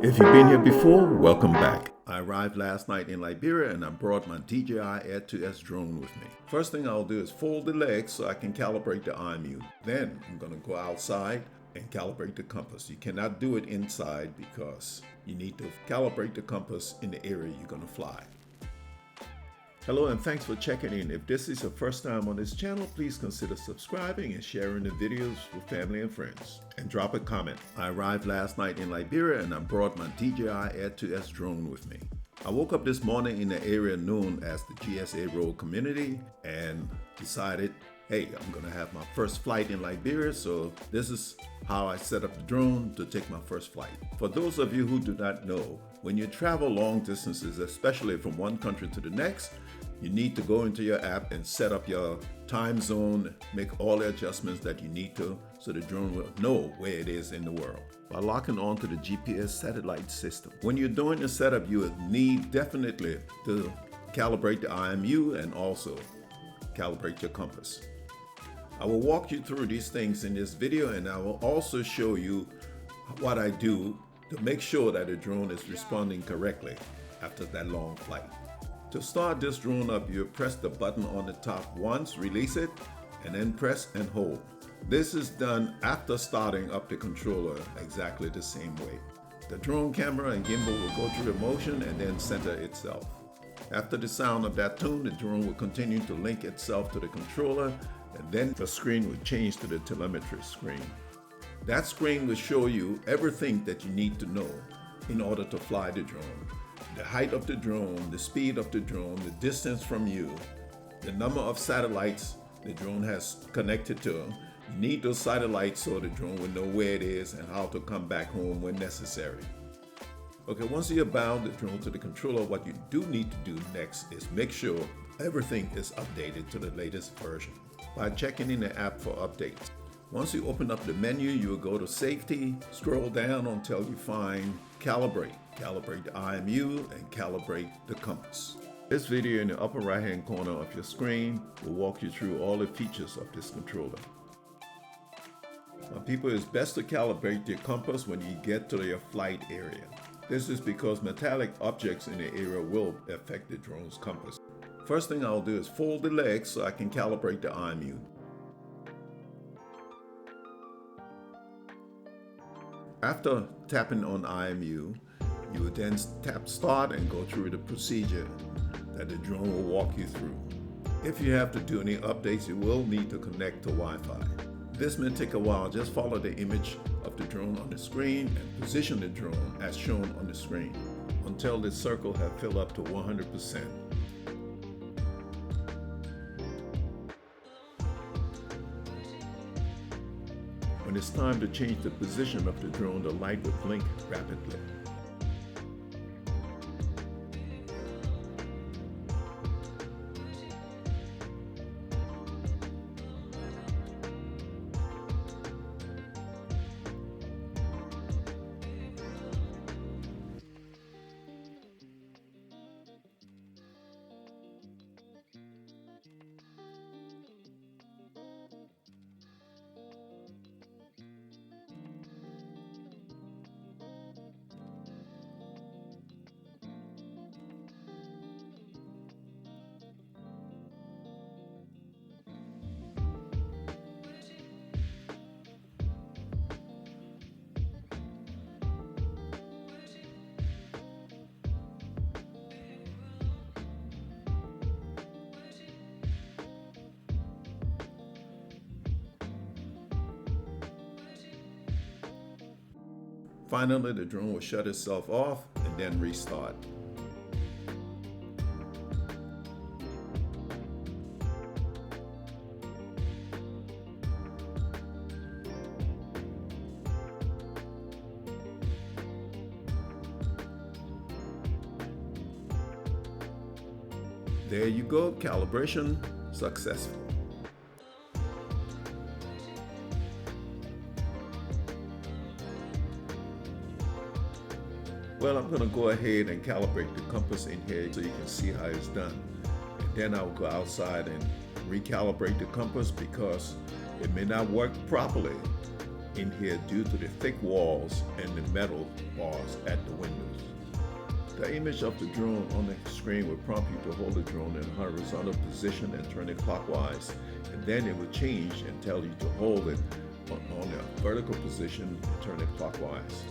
If you've been here before, welcome back. I arrived last night in Liberia and I brought my DJI Air 2S drone with me. First thing I'll do is fold the legs so I can calibrate the IMU. Then I'm going to go outside and calibrate the compass. You cannot do it inside because you need to calibrate the compass in the area you're going to fly. Hello and thanks for checking in. If this is your first time on this channel, please consider subscribing and sharing the videos with family and friends. And drop a comment. I arrived last night in Liberia and I brought my DJI Air 2S drone with me. I woke up this morning in the area known as the GSA Road community and decided, hey, I'm gonna have my first flight in Liberia, so this is how I set up the drone to take my first flight. For those of you who do not know, when you travel long distances, especially from one country to the next, you need to go into your app and set up your time zone, make all the adjustments that you need to so the drone will know where it is in the world by locking onto the GPS satellite system. When you're doing the setup, you will need definitely to calibrate the IMU and also calibrate your compass. I will walk you through these things in this video, and I will also show you what I do to make sure that the drone is responding correctly after that long flight. To start this drone up, you press the button on the top once, release it, and then press and hold. This is done after starting up the controller exactly the same way. The drone camera and gimbal will go through the motion and then center itself. After the sound of that tune, the drone will continue to link itself to the controller, and then the screen will change to the telemetry screen. That screen will show you everything that you need to know in order to fly the drone. The height of the drone, the speed of the drone, the distance from you, the number of satellites the drone has connected to. You need those satellites so the drone will know where it is and how to come back home when necessary. Okay, once you bound the drone to the controller, what you do need to do next is make sure everything is updated to the latest version by checking in the app for updates. Once you open up the menu, you will go to Safety, scroll down until you find Calibrate. Calibrate the IMU and calibrate the compass. This video in the upper right hand corner of your screen will walk you through all the features of this controller. Now people, it's best to calibrate your compass when you get to your flight area. This is because metallic objects in the area will affect the drone's compass. First thing I'll do is fold the legs so I can calibrate the IMU. After tapping on IMU, you will then tap Start and go through the procedure that the drone will walk you through. If you have to do any updates, you will need to connect to Wi-Fi. This may take a while. Just follow the image of the drone on the screen and position the drone as shown on the screen until the circle has filled up to 100%. When it's time to change the position of the drone, the light will blink rapidly. Finally, the drone will shut itself off and then restart. There you go, calibration successful. Well, I'm going to go ahead and calibrate the compass in here so you can see how it's done. And then I'll go outside and recalibrate the compass because it may not work properly in here due to the thick walls and the metal bars at the windows. The image of the drone on the screen will prompt you to hold the drone in a horizontal position and turn it clockwise, and then it will change and tell you to hold it on a vertical position and turn it clockwise.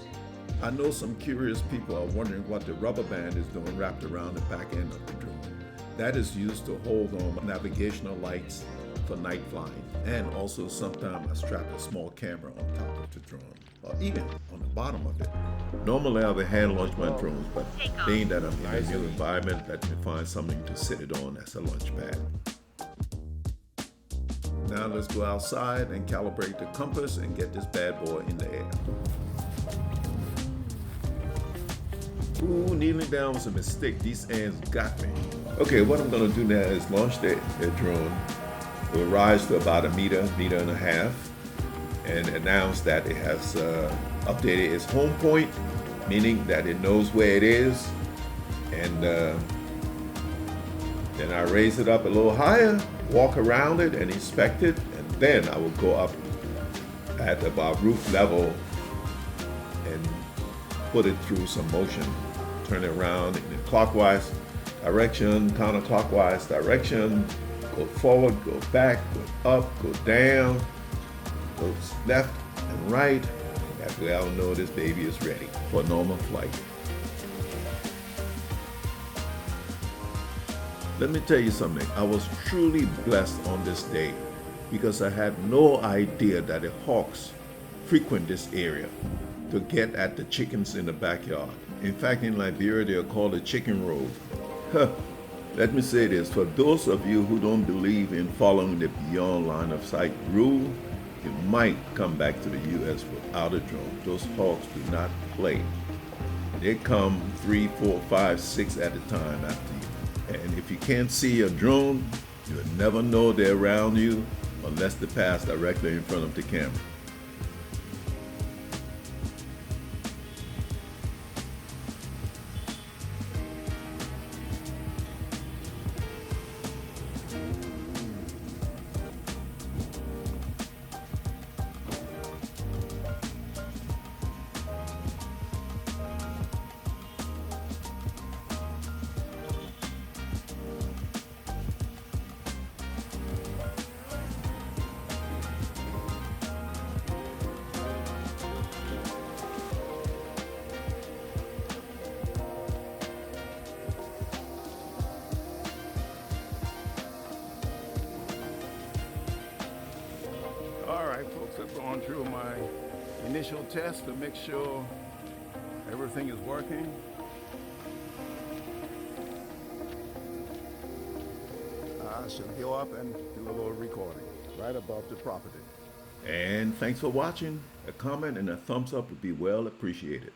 I know some curious people are wondering what the rubber band is doing wrapped around the back end of the drone. That is used to hold on navigational lights for night flying, and also sometimes I strap a small camera on top of the drone, or even on the bottom of it. Normally I would hand launch my drones, but being that I'm in a new environment, let me find something to sit it on as a launch pad. Now let's go outside and calibrate the compass and get this bad boy in the air. Ooh, kneeling down was a mistake. These ants got me. Okay, what I'm gonna do now is launch the drone. It will rise to about a meter and a half, and announce that it has updated its home point, meaning that it knows where it is. And then I raise it up a little higher, walk around it and inspect it, and then I will go up at about roof level and put it through some motion. Turn it around in a clockwise direction, counterclockwise direction, go forward, go back, go up, go down, go left and right. That way I'll know this baby is ready for normal flight. Let me tell you something. I was truly blessed on this day because I had no idea that the hawks frequent this area to get at the chickens in the backyard. In fact, in Liberia, they are called the chicken road. Let me say this, for those of you who don't believe in following the beyond line of sight rule, you might come back to the U.S. without a drone. Those hawks do not play. They come 3, 4, 5, 6 at a time after you. And if you can't see a drone, you'll never know they're around you unless they pass directly in front of the camera. All right, folks, I've gone through my initial test to make sure everything is working. I should go up and do a little recording right above the property. And thanks for watching. A comment and a thumbs up would be well appreciated.